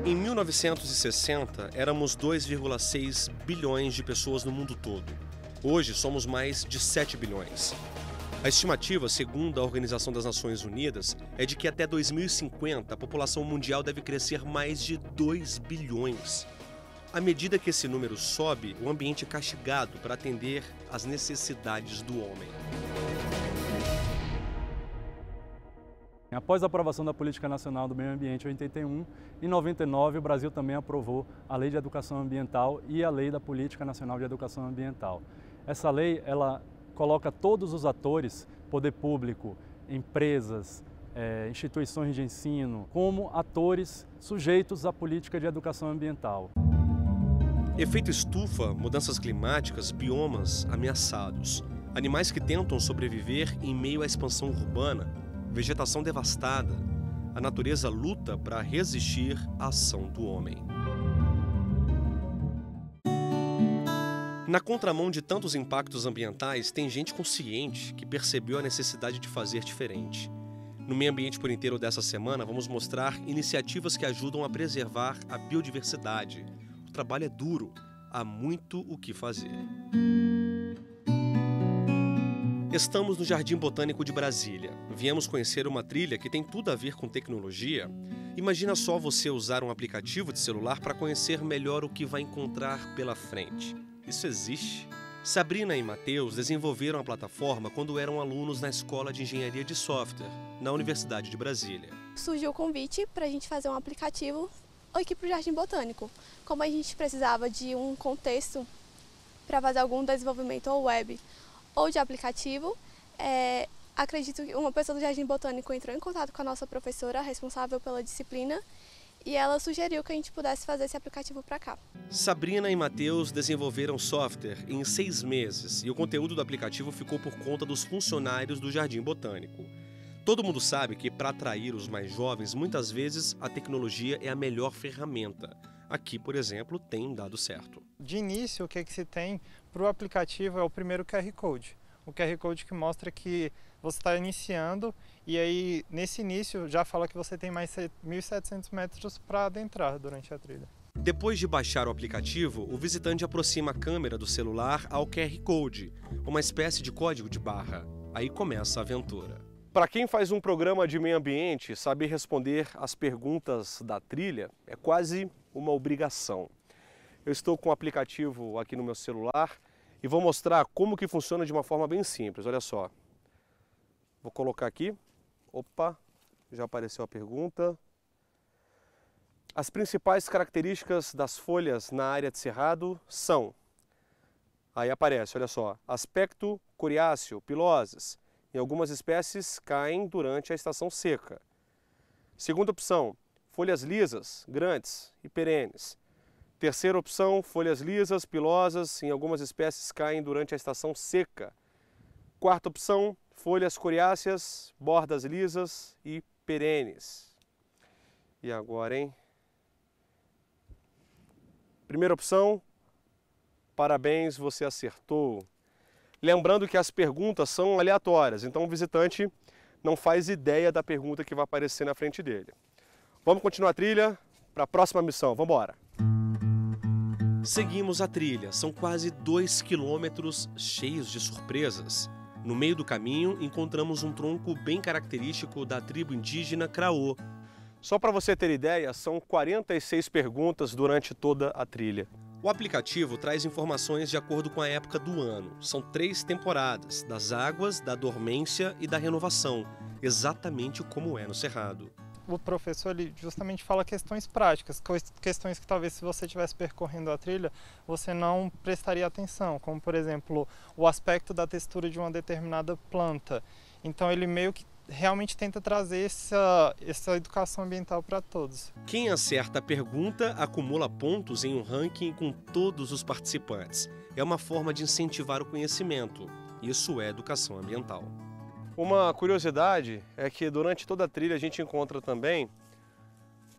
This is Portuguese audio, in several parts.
Em 1960, éramos 2,6 bilhões de pessoas no mundo todo. Hoje, somos mais de 7 bilhões. A estimativa, segundo a Organização das Nações Unidas, é de que até 2050 a população mundial deve crescer mais de 2 bilhões. À medida que esse número sobe, o ambiente é castigado para atender às necessidades do homem. Após a aprovação da Política Nacional do Meio Ambiente em 81, em 99 o Brasil também aprovou a Lei de Educação Ambiental e a Lei da Política Nacional de Educação Ambiental. Essa lei, ela coloca todos os atores, poder público, empresas, instituições de ensino, como atores sujeitos à política de educação ambiental. Efeito estufa, mudanças climáticas, biomas ameaçados, animais que tentam sobreviver em meio à expansão urbana, vegetação devastada. A natureza luta para resistir à ação do homem. Na contramão de tantos impactos ambientais, tem gente consciente que percebeu a necessidade de fazer diferente. No Meio Ambiente por Inteiro dessa semana, vamos mostrar iniciativas que ajudam a preservar a biodiversidade. O trabalho é duro, há muito o que fazer. Estamos no Jardim Botânico de Brasília. Viemos conhecer uma trilha que tem tudo a ver com tecnologia. Imagina só você usar um aplicativo de celular para conhecer melhor o que vai encontrar pela frente. Isso existe? Sabrina e Matheus desenvolveram a plataforma quando eram alunos na Escola de Engenharia de Software, na Universidade de Brasília. Surgiu o convite para a gente fazer um aplicativo aqui para o Jardim Botânico. Como a gente precisava de um contexto para fazer algum desenvolvimento ou web ou de aplicativo, acredito que uma pessoa do Jardim Botânico entrou em contato com a nossa professora responsável pela disciplina e ela sugeriu que a gente pudesse fazer esse aplicativo para cá. Sabrina e Matheus desenvolveram software em 6 meses e o conteúdo do aplicativo ficou por conta dos funcionários do Jardim Botânico. Todo mundo sabe que para atrair os mais jovens, muitas vezes a tecnologia é a melhor ferramenta. Aqui, por exemplo, tem dado certo. De início, o que se tem para o aplicativo é o primeiro QR Code. O QR Code que mostra que você está iniciando e aí, nesse início, já fala que você tem mais 1.700 metros para adentrar durante a trilha. Depois de baixar o aplicativo, o visitante aproxima a câmera do celular ao QR Code, uma espécie de código de barra. Aí começa a aventura. Para quem faz um programa de meio ambiente, saber responder às perguntas da trilha é quase uma obrigação. Eu estou com o aplicativo aqui no meu celular e vou mostrar como que funciona de uma forma bem simples. Olha só. Vou colocar aqui. Opa, já apareceu a pergunta. As principais características das folhas na área de cerrado são... Aí aparece, olha só. Aspecto coriáceo, pilosas. Em algumas espécies caem durante a estação seca. Segunda opção, folhas lisas, grandes e perenes. Terceira opção, folhas lisas, pilosas, em algumas espécies caem durante a estação seca. Quarta opção, folhas coriáceas, bordas lisas e perenes. E agora, hein? Primeira opção, parabéns, você acertou. Lembrando que as perguntas são aleatórias, então o visitante não faz ideia da pergunta que vai aparecer na frente dele. Vamos continuar a trilha para a próxima missão, vamos embora. Seguimos a trilha, são quase 2 quilômetros cheios de surpresas. No meio do caminho encontramos um tronco bem característico da tribo indígena Craô. Só para você ter ideia, são 46 perguntas durante toda a trilha. O aplicativo traz informações de acordo com a época do ano. São 3 temporadas, das águas, da dormência e da renovação, exatamente como é no Cerrado. O professor ele justamente fala questões práticas, questões que talvez se você estivesse percorrendo a trilha, você não prestaria atenção, como por exemplo, o aspecto da textura de uma determinada planta. Então ele meio que realmente tenta trazer essa educação ambiental para todos. Quem acerta a pergunta acumula pontos em um ranking com todos os participantes. É uma forma de incentivar o conhecimento. Isso é educação ambiental. Uma curiosidade é que durante toda a trilha a gente encontra também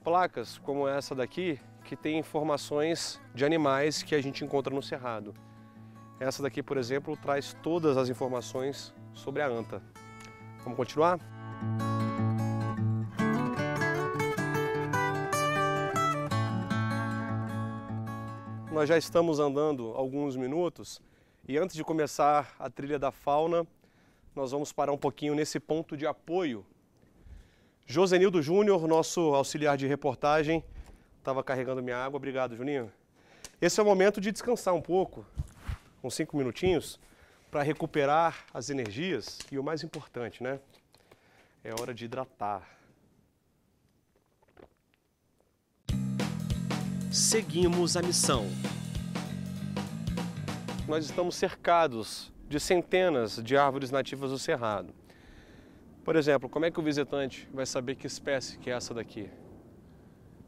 placas como essa daqui, que tem informações de animais que a gente encontra no Cerrado. Essa daqui, por exemplo, traz todas as informações sobre a anta. Vamos continuar? nós já estamos andando alguns minutos e antes de começar a trilha da fauna, nós vamos parar um pouquinho nesse ponto de apoio. Josenildo Júnior, nosso auxiliar de reportagem, estava carregando minha água. Obrigado, Juninho. Esse é o momento de descansar um pouco, uns 5 minutinhos, para recuperar as energias e o mais importante, né? É hora de hidratar. Seguimos a missão. Nós estamos cercados de centenas de árvores nativas do Cerrado. Por exemplo, como é que o visitante vai saber que espécie que é essa daqui?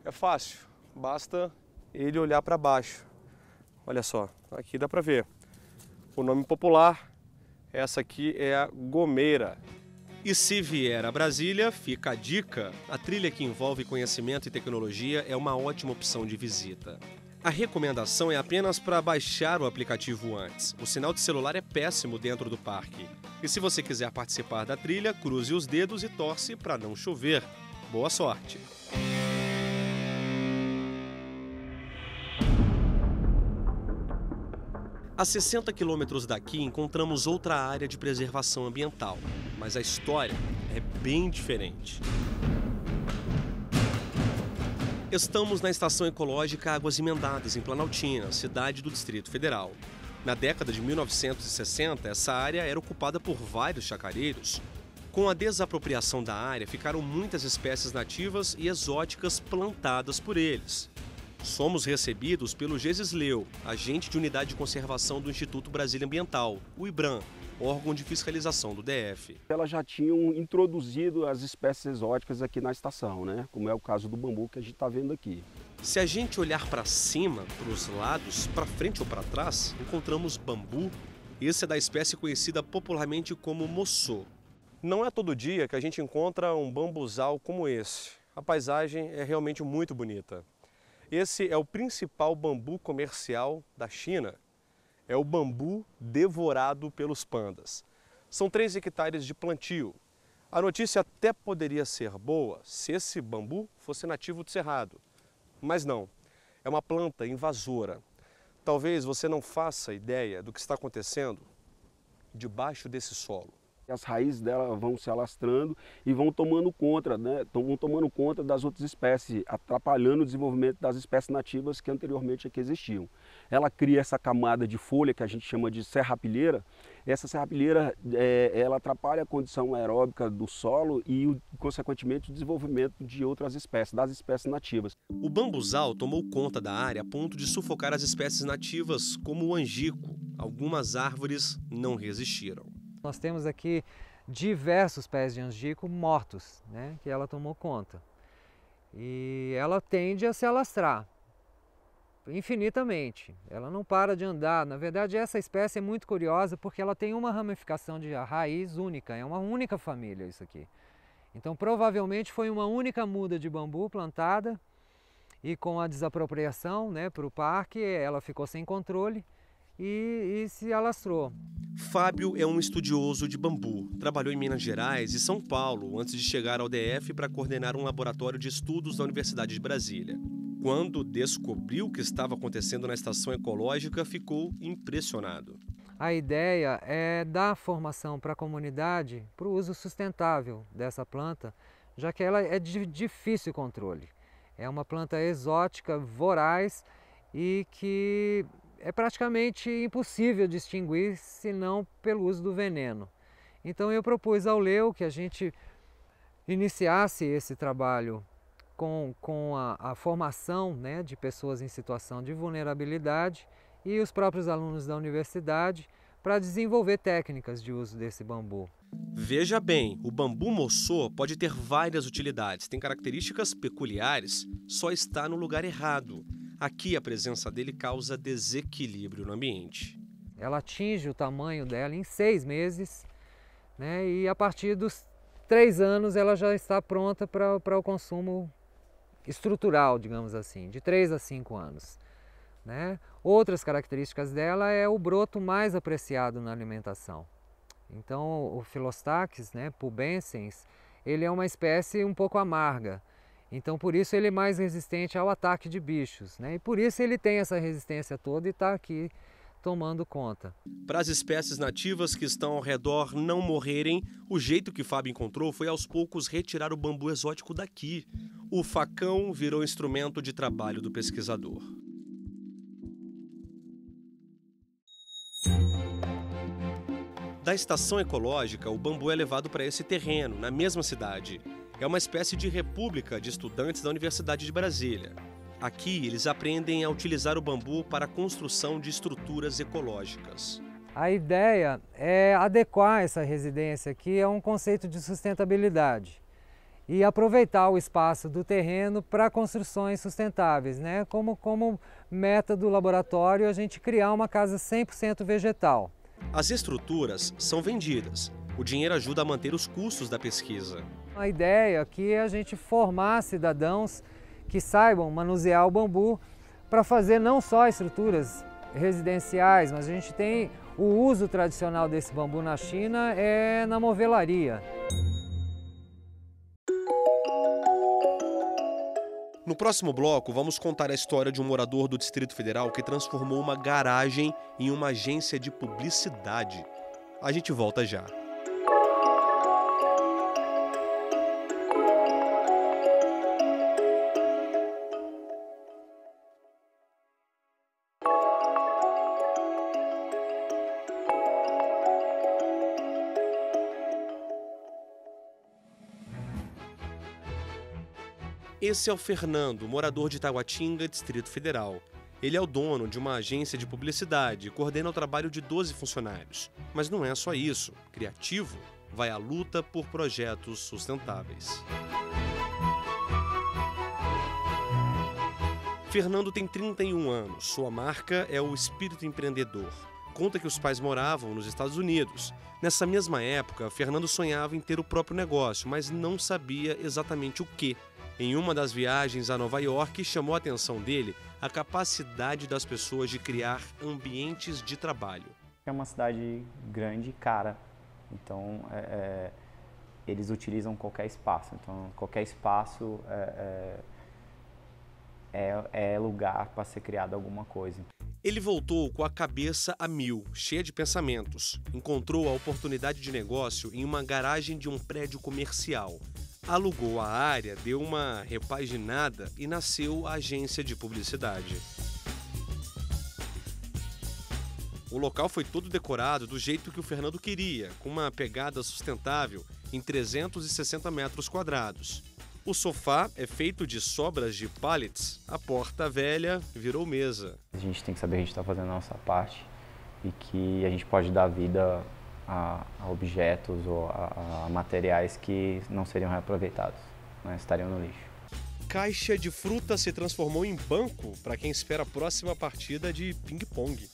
É fácil, basta ele olhar para baixo. Olha só, aqui dá para ver. O nome popular, essa aqui é a gomeira. E se vier a Brasília, fica a dica. A trilha que envolve conhecimento e tecnologia é uma ótima opção de visita. A recomendação é apenas para baixar o aplicativo antes. O sinal de celular é péssimo dentro do parque. E se você quiser participar da trilha, cruze os dedos e torce para não chover. Boa sorte! A 60 quilômetros daqui encontramos outra área de preservação ambiental, mas a história é bem diferente. Estamos na Estação Ecológica Águas Emendadas, em Planaltina, cidade do Distrito Federal. Na década de 1960, essa área era ocupada por vários chacareiros. Com a desapropriação da área, ficaram muitas espécies nativas e exóticas plantadas por eles. Somos recebidos pelo Gesisleu, agente de unidade de conservação do Instituto Brasília Ambiental, o IBRAM, órgão de fiscalização do DF. Elas já tinham introduzido as espécies exóticas aqui na estação, né? Como é o caso do bambu que a gente está vendo aqui. Se a gente olhar para cima, para os lados, para frente ou para trás, encontramos bambu. Esse é da espécie conhecida popularmente como moçô. Não é todo dia que a gente encontra um bambuzal como esse. A paisagem é realmente muito bonita. Esse é o principal bambu comercial da China. É o bambu devorado pelos pandas. São 3 hectares de plantio. A notícia até poderia ser boa se esse bambu fosse nativo do Cerrado. Mas não, é uma planta invasora. Talvez você não faça ideia do que está acontecendo debaixo desse solo. As raízes dela vão se alastrando e vão tomando conta, né? Vão tomando conta das outras espécies, atrapalhando o desenvolvimento das espécies nativas que anteriormente aqui existiam. Ela cria essa camada de folha que a gente chama de serrapilheira. Essa serrapilheira ela atrapalha a condição aeróbica do solo e, consequentemente, o desenvolvimento de outras espécies, das espécies nativas. O bambuzal tomou conta da área a ponto de sufocar as espécies nativas, como o angico. Algumas árvores não resistiram. Nós temos aqui diversos pés de angico mortos, né, que ela tomou conta. E ela tende a se alastrar infinitamente. Ela não para de andar. Na verdade, essa espécie é muito curiosa porque ela tem uma ramificação de raiz única, é uma única família isso aqui. Então, provavelmente foi uma única muda de bambu plantada e com a desapropriação, né, para o parque, ela ficou sem controle e se alastrou. Fábio é um estudioso de bambu. Trabalhou em Minas Gerais e São Paulo antes de chegar ao DF para coordenar um laboratório de estudos da Universidade de Brasília. Quando descobriu o que estava acontecendo na estação ecológica, ficou impressionado. A ideia é dar formação para a comunidade para o uso sustentável dessa planta, já que ela é de difícil controle. É uma planta exótica, voraz e que é praticamente impossível distinguir se não pelo uso do veneno. Então eu propus ao Leo que a gente iniciasse esse trabalho com a formação, né, de pessoas em situação de vulnerabilidade e os próprios alunos da universidade para desenvolver técnicas de uso desse bambu. Veja bem, o bambu moçô pode ter várias utilidades, tem características peculiares, só está no lugar errado. Aqui a presença dele causa desequilíbrio no ambiente. Ela atinge o tamanho dela em 6 meses, né, e a partir dos 3 anos ela já está pronta para o consumo estrutural, digamos assim, de 3 a 5 anos. Né? Outras características dela é o broto mais apreciado na alimentação. Então o Philostax, né, pubescens, ele é uma espécie um pouco amarga. Então por isso ele é mais resistente ao ataque de bichos, né? E por isso ele tem essa resistência toda e está aqui tomando conta. Para as espécies nativas que estão ao redor não morrerem, o jeito que Fábio encontrou foi aos poucos retirar o bambu exótico daqui. O facão virou instrumento de trabalho do pesquisador. Da estação ecológica, o bambu é levado para esse terreno, na mesma cidade. É uma espécie de república de estudantes da Universidade de Brasília. Aqui, eles aprendem a utilizar o bambu para a construção de estruturas ecológicas. A ideia é adequar essa residência aqui a um conceito de sustentabilidade e aproveitar o espaço do terreno para construções sustentáveis, né? Como meta do laboratório, a gente criar uma casa 100% vegetal. As estruturas são vendidas. O dinheiro ajuda a manter os custos da pesquisa. A ideia aqui é a gente formar cidadãos que saibam manusear o bambu para fazer não só estruturas residenciais, mas a gente tem o uso tradicional desse bambu na China é na movelaria. No próximo bloco, vamos contar a história de um morador do Distrito Federal que transformou uma garagem em uma agência de publicidade. A gente volta já. Esse é o Fernando, morador de Taguatinga, Distrito Federal. Ele é o dono de uma agência de publicidade e coordena o trabalho de 12 funcionários. Mas não é só isso. Criativo vai à luta por projetos sustentáveis. Fernando tem 31 anos. Sua marca é o Espírito Empreendedor. Conta que os pais moravam nos Estados Unidos. Nessa mesma época, Fernando sonhava em ter o próprio negócio, mas não sabia exatamente o quê. Em uma das viagens a Nova York, chamou a atenção dele a capacidade das pessoas de criar ambientes de trabalho. É uma cidade grande e cara, então eles utilizam qualquer espaço. Então qualquer espaço é lugar para ser criado alguma coisa. Ele voltou com a cabeça a mil, cheia de pensamentos. Encontrou a oportunidade de negócio em uma garagem de um prédio comercial. Alugou a área, deu uma repaginada e nasceu a agência de publicidade. O local foi todo decorado do jeito que o Fernando queria, com uma pegada sustentável em 360 metros quadrados. O sofá é feito de sobras de pallets, a porta velha virou mesa. A gente tem que saber que a gente está fazendo a nossa parte e que a gente pode dar vida a objetos ou a materiais que não seriam reaproveitados, né? Estariam no lixo. Caixa de fruta se transformou em banco para quem espera a próxima partida de ping-pong.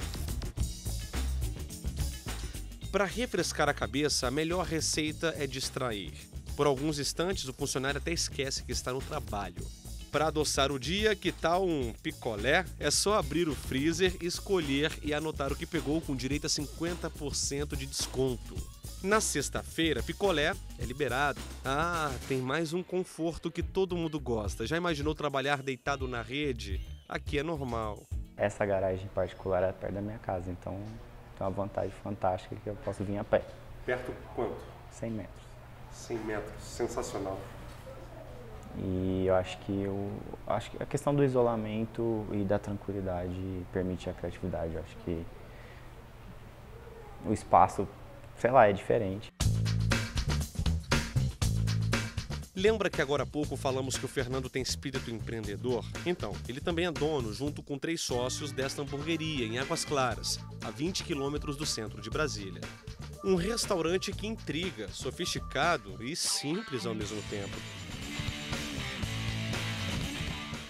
Para refrescar a cabeça, a melhor receita é distrair. Por alguns instantes, o funcionário até esquece que está no trabalho. Para adoçar o dia, que tal um picolé? É só abrir o freezer, escolher e anotar o que pegou com direito a 50% de desconto. Na sexta-feira, picolé é liberado. Ah, tem mais um conforto que todo mundo gosta. Já imaginou trabalhar deitado na rede? Aqui é normal. Essa garagem em particular é perto da minha casa, então tem uma vantagem fantástica que eu posso vir a pé. Perto quanto? 100 metros. 100 metros, sensacional. E eu acho que a questão do isolamento e da tranquilidade permite a criatividade. Eu acho que o espaço, sei lá, é diferente. Lembra que agora há pouco falamos que o Fernando tem espírito empreendedor? Então, ele também é dono, junto com 3 sócios, desta hamburgueria em Águas Claras, a 20 quilômetros do centro de Brasília. Um restaurante que intriga, sofisticado e simples ao mesmo tempo.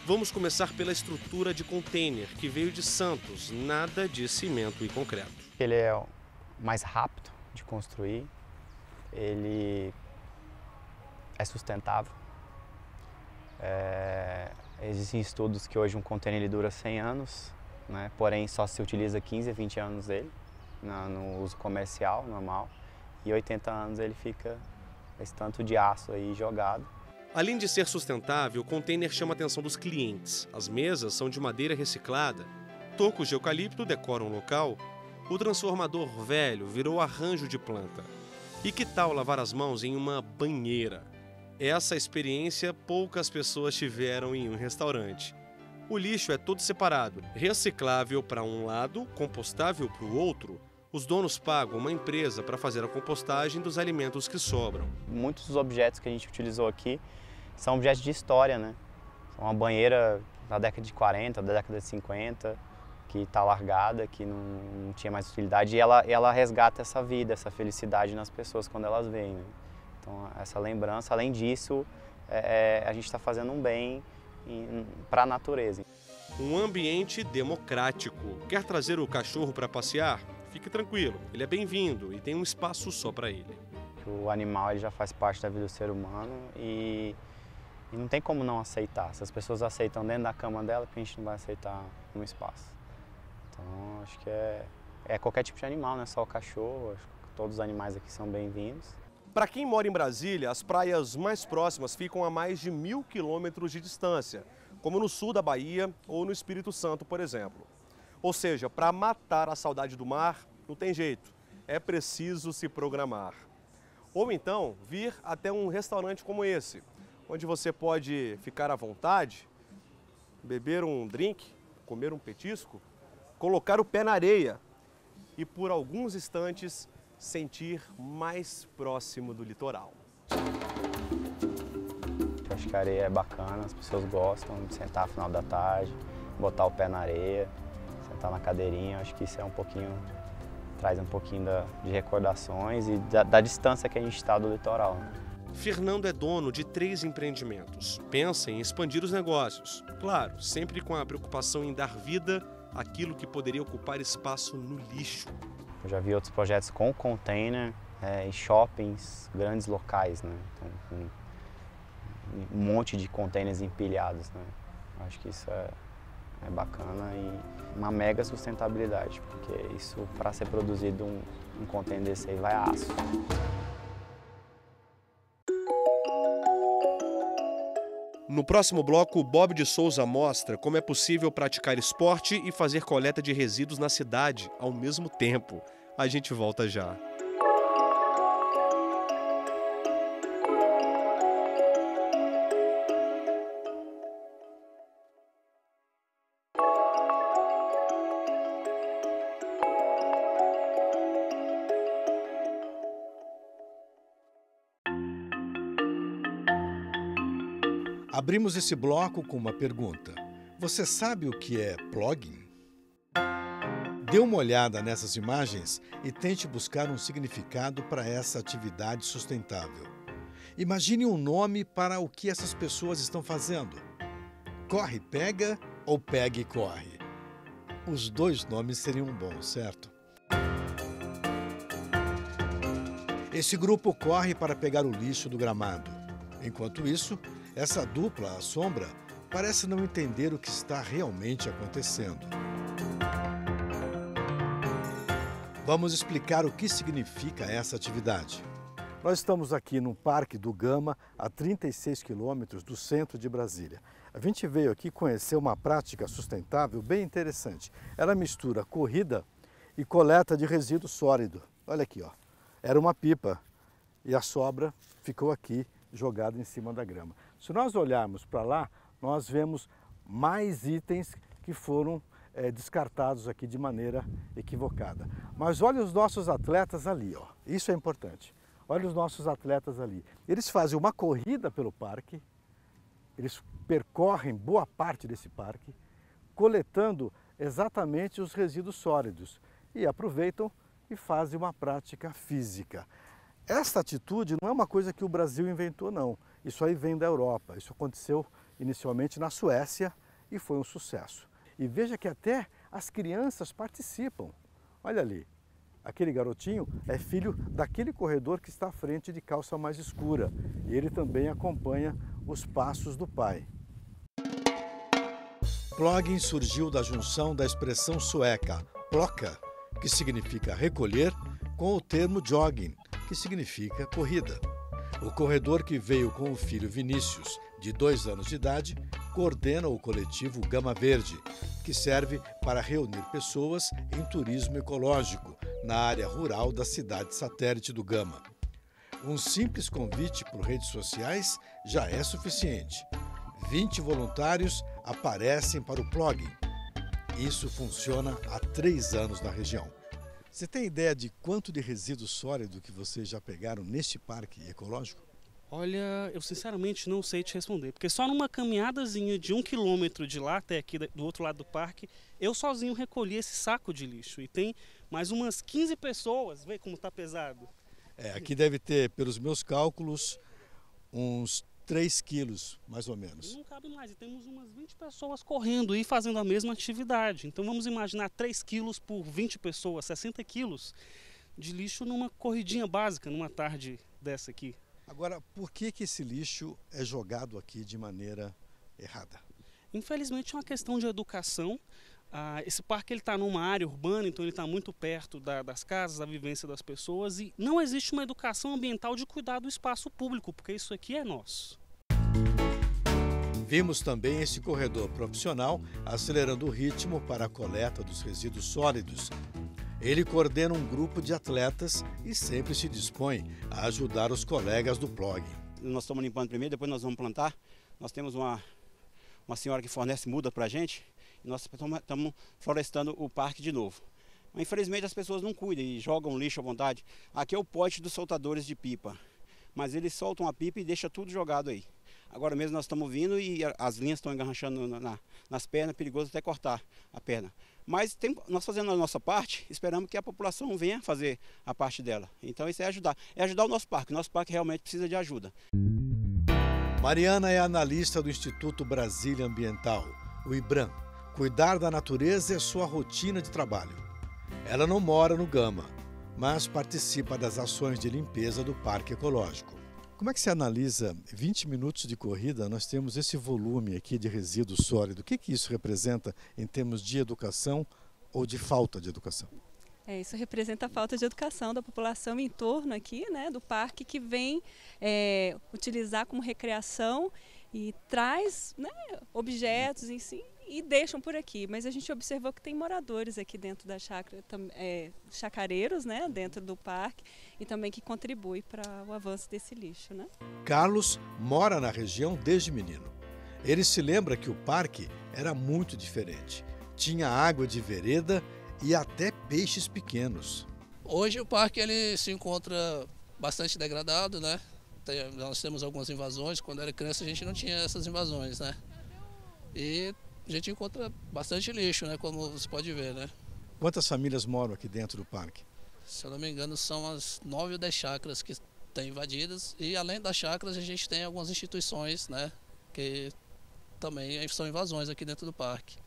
Vamos começar pela estrutura de container, que veio de Santos, nada de cimento e concreto. Ele é o mais rápido de construir, ele é sustentável. Existem estudos que hoje um container ele dura 100 anos, né? Porém só se utiliza 15 a 20 anos dele no uso comercial normal, e 80 anos ele fica esse tanto de aço aí jogado. Além de ser sustentável, o container chama a atenção dos clientes. As mesas são de madeira reciclada, tocos de eucalipto decoram o local, o transformador velho virou arranjo de planta. E que tal lavar as mãos em uma banheira? Essa experiência poucas pessoas tiveram em um restaurante. O lixo é todo separado, reciclável para um lado, compostável para o outro. Os donos pagam uma empresa para fazer a compostagem dos alimentos que sobram. Muitos dos objetos que a gente utilizou aqui são objetos de história, né? Uma banheira da década de 40, da década de 50, que está largada, que não tinha mais utilidade, e ela resgata essa vida, essa felicidade nas pessoas quando elas veem, né? Então, essa lembrança, além disso, a gente está fazendo um bem para a natureza. Um ambiente democrático. Quer trazer o cachorro para passear? Fique tranquilo, ele é bem-vindo e tem um espaço só para ele. O animal ele já faz parte da vida do ser humano e não tem como não aceitar. Se as pessoas aceitam dentro da cama dela, por que a gente não vai aceitar no espaço? Então, acho que é qualquer tipo de animal, não é só o cachorro. Acho que todos os animais aqui são bem-vindos. Para quem mora em Brasília, as praias mais próximas ficam a mais de 1.000 quilômetros de distância, como no sul da Bahia ou no Espírito Santo, por exemplo. Ou seja, para matar a saudade do mar, não tem jeito, é preciso se programar. Ou então, vir até um restaurante como esse, onde você pode ficar à vontade, beber um drink, comer um petisco, colocar o pé na areia e por alguns instantes sentir mais próximo do litoral. Eu acho que a areia é bacana, as pessoas gostam de sentar no final da tarde, botar o pé na areia, sentar na cadeirinha. Eu acho que isso é traz um pouquinho de recordações e da distância que a gente está do litoral, né? Fernando é dono de 3 empreendimentos. Pensa em expandir os negócios. Claro, sempre com a preocupação em dar vida àquilo que poderia ocupar espaço no lixo. Eu já vi outros projetos com container em shoppings, grandes locais, né? Então, com um monte de containers empilhados, né? Acho que isso é bacana e uma mega sustentabilidade, porque isso, para ser produzido um container desse aí, vai a aço. No próximo bloco, o Bob de Souza mostra como é possível praticar esporte e fazer coleta de resíduos na cidade ao mesmo tempo. A gente volta já. Abrimos esse bloco com uma pergunta. Você sabe o que é plugin? Dê uma olhada nessas imagens e tente buscar um significado para essa atividade sustentável. Imagine um nome para o que essas pessoas estão fazendo. Corre, pega ou pega e corre? Os dois nomes seriam bons, certo? Esse grupo corre para pegar o lixo do gramado. Enquanto isso, essa dupla à sombra parece não entender o que está realmente acontecendo. Vamos explicar o que significa essa atividade. Nós estamos aqui no Parque do Gama, a 36 quilômetros do centro de Brasília. A gente veio aqui conhecer uma prática sustentável bem interessante. Ela mistura corrida e coleta de resíduo sólido. Olha aqui, ó. Era uma pipa e a sobra ficou aqui jogada em cima da grama. Se nós olharmos para lá, nós vemos mais itens que foram descartados aqui de maneira equivocada. Mas olha os nossos atletas ali, ó. Isso é importante. Olha os nossos atletas ali. Eles fazem uma corrida pelo parque, eles percorrem boa parte desse parque, coletando exatamente os resíduos sólidos e aproveitam e fazem uma prática física. Esta atitude não é uma coisa que o Brasil inventou, não. Isso aí vem da Europa. Isso aconteceu inicialmente na Suécia e foi um sucesso. E veja que até as crianças participam. Olha ali, aquele garotinho é filho daquele corredor que está à frente de calça mais escura. E ele também acompanha os passos do pai. Plugin surgiu da junção da expressão sueca plocka, que significa recolher, com o termo jogging, que significa corrida. O corredor, que veio com o filho Vinícius, de 2 anos de idade, coordena o coletivo Gama Verde, que serve para reunir pessoas em turismo ecológico na área rural da cidade satélite do Gama. Um simples convite por redes sociais já é suficiente. 20 voluntários aparecem para o plugin. Isso funciona há 3 anos na região. Você tem ideia de quanto de resíduo sólido que vocês já pegaram neste parque ecológico? Olha, eu sinceramente não sei te responder, porque só numa caminhadazinha de 1 quilômetro de lá até aqui do outro lado do parque, eu sozinho recolhi esse saco de lixo. E tem mais umas 15 pessoas, vê como está pesado. Aqui deve ter, pelos meus cálculos, uns 3 quilos, mais ou menos. Não cabe mais, e temos umas 20 pessoas correndo e fazendo a mesma atividade. Então vamos imaginar 3 quilos por 20 pessoas, 60 quilos de lixo numa corridinha básica, numa tarde dessa aqui. Agora, por que esse lixo é jogado aqui de maneira errada? Infelizmente é uma questão de educação. Esse parque está numa área urbana, então ele está muito perto das casas, da vivência das pessoas, e não existe uma educação ambiental de cuidar do espaço público, porque isso aqui é nosso. Vimos também esse corredor profissional acelerando o ritmo para a coleta dos resíduos sólidos. Ele coordena um grupo de atletas e sempre se dispõe a ajudar os colegas do plug. Nós estamos limpando primeiro, depois nós vamos plantar. Nós temos uma senhora que fornece muda para a gente e nós estamos florestando o parque de novo. Mas, infelizmente as pessoas não cuidam e jogam lixo à vontade. Aqui é o pote dos soltadores de pipa, mas eles soltam a pipa e deixam tudo jogado aí. Agora mesmo nós estamos vindo e as linhas estão engarranchando nas pernas, é perigoso até cortar a perna. Mas nós fazendo a nossa parte, esperamos que a população venha fazer a parte dela. Então isso é ajudar o nosso parque. Nosso parque realmente precisa de ajuda. Mariana é analista do Instituto Brasília Ambiental, o IBRAM. Cuidar da natureza é sua rotina de trabalho. Ela não mora no Gama, mas participa das ações de limpeza do Parque Ecológico. Como é que você analisa 20 minutos de corrida? Nós temos esse volume aqui de resíduo sólido. O que isso representa em termos de educação ou de falta de educação? Isso representa a falta de educação da população em torno aqui, né, do parque, que vem utilizar como recreação e traz, né, objetos em si e deixam por aqui. Mas a gente observou que tem moradores aqui dentro da chácara, chacareiros, né, dentro do parque, e também que contribui para o avanço desse lixo, né? Carlos mora na região desde menino. Ele se lembra que o parque era muito diferente. Tinha água de vereda e até peixes pequenos. Hoje o parque ele se encontra bastante degradado, né? Nós temos algumas invasões. Quando era criança a gente não tinha essas invasões, né? E a gente encontra bastante lixo, né? Como você pode ver, né? Quantas famílias moram aqui dentro do parque? Se eu não me engano, são as 9 ou 10 chácaras que estão invadidas. E além das chácaras, a gente tem algumas instituições, né? Que também são invasões aqui dentro do parque.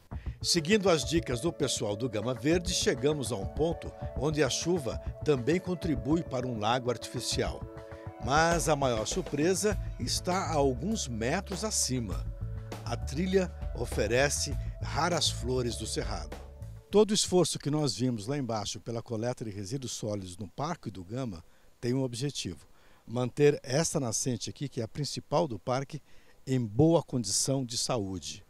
Seguindo as dicas do pessoal do Gama Verde, chegamos a um ponto onde a chuva também contribui para um lago artificial. Mas a maior surpresa está a alguns metros acima. A trilha oferece raras flores do cerrado. Todo o esforço que nós vimos lá embaixo pela coleta de resíduos sólidos no Parque do Gama tem um objetivo: manter esta nascente aqui, que é a principal do parque, em boa condição de saúde.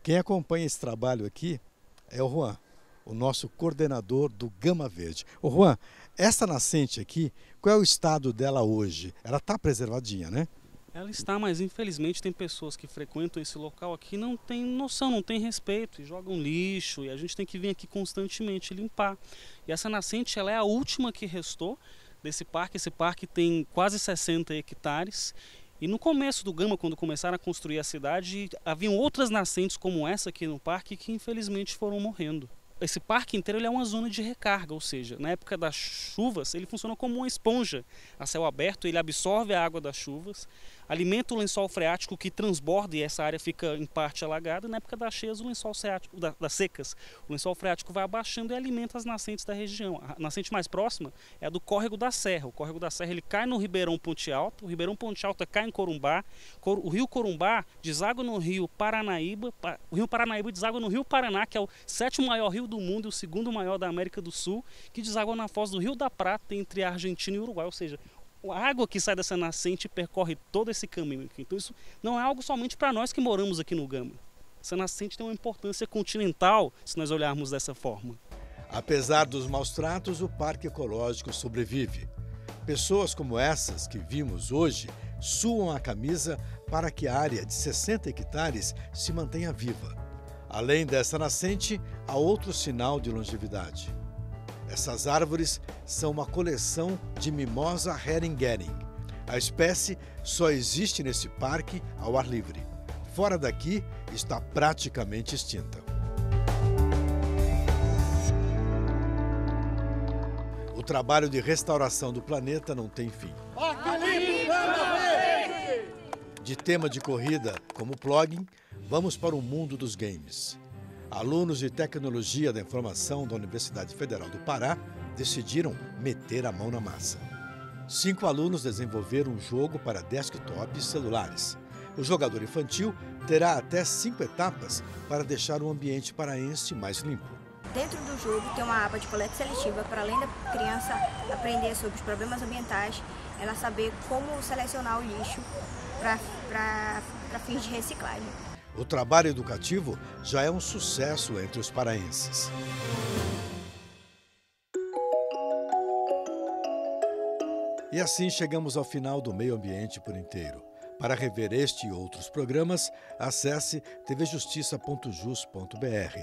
Quem acompanha esse trabalho aqui é o Juan, o nosso coordenador do Gama Verde. Ô Juan, essa nascente aqui, qual é o estado dela hoje? Ela está preservadinha, né? Ela está, mas infelizmente tem pessoas que frequentam esse local aqui e não tem noção, não tem respeito, e jogam lixo, e a gente tem que vir aqui constantemente limpar. E essa nascente, ela é a última que restou desse parque. Esse parque tem quase 60 hectares. E no começo do Gama, quando começaram a construir a cidade, haviam outras nascentes como essa aqui no parque que infelizmente foram morrendo. Esse parque inteiro ele é uma zona de recarga, ou seja, na época das chuvas ele funciona como uma esponja a céu aberto, ele absorve a água das chuvas, alimenta o lençol freático que transborda e essa área fica em parte alagada. Na época das cheias, o lençol freático, das secas, o lençol freático vai abaixando e alimenta as nascentes da região. A nascente mais próxima é a do Córrego da Serra. O Córrego da Serra ele cai no Ribeirão Ponte Alta, o Ribeirão Ponte Alta cai em Corumbá, o rio Corumbá deságua no rio Paranaíba, o rio Paranaíba deságua no rio Paraná, que é o 7º maior rio do mundo e o 2º maior da América do Sul, que deságua na foz do Rio da Prata entre a Argentina e o Uruguai, ou seja, A água que sai dessa nascente percorre todo esse caminho aqui. Então isso não é algo somente para nós que moramos aqui no Gama. Essa nascente tem uma importância continental, se nós olharmos dessa forma. Apesar dos maus tratos, o Parque Ecológico sobrevive. Pessoas como essas que vimos hoje suam a camisa para que a área de 60 hectares se mantenha viva. Além dessa nascente, há outro sinal de longevidade. Essas árvores são uma coleção de Mimosa herringiana. A espécie só existe nesse parque ao ar livre. Fora daqui, está praticamente extinta. O trabalho de restauração do planeta não tem fim. De tema de corrida como plugin, vamos para o mundo dos games. Alunos de Tecnologia da Informação da Universidade Federal do Pará decidiram meter a mão na massa. 5 alunos desenvolveram um jogo para desktops e celulares. O jogador infantil terá até 5 etapas para deixar o ambiente paraense mais limpo. Dentro do jogo tem uma aba de coleta seletiva para, além da criança aprender sobre os problemas ambientais, ela saber como selecionar o lixo para fins de reciclagem. O trabalho educativo já é um sucesso entre os paraenses. E assim chegamos ao final do Meio Ambiente por Inteiro. Para rever este e outros programas, acesse tvjustiça.jus.br.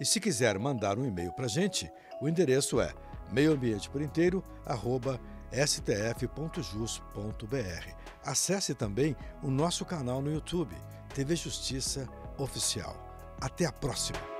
E se quiser mandar um e-mail para a gente, o endereço é meioambienteporinteiro@stf.jus.br. Acesse também o nosso canal no YouTube, TV Justiça Oficial. Até a próxima!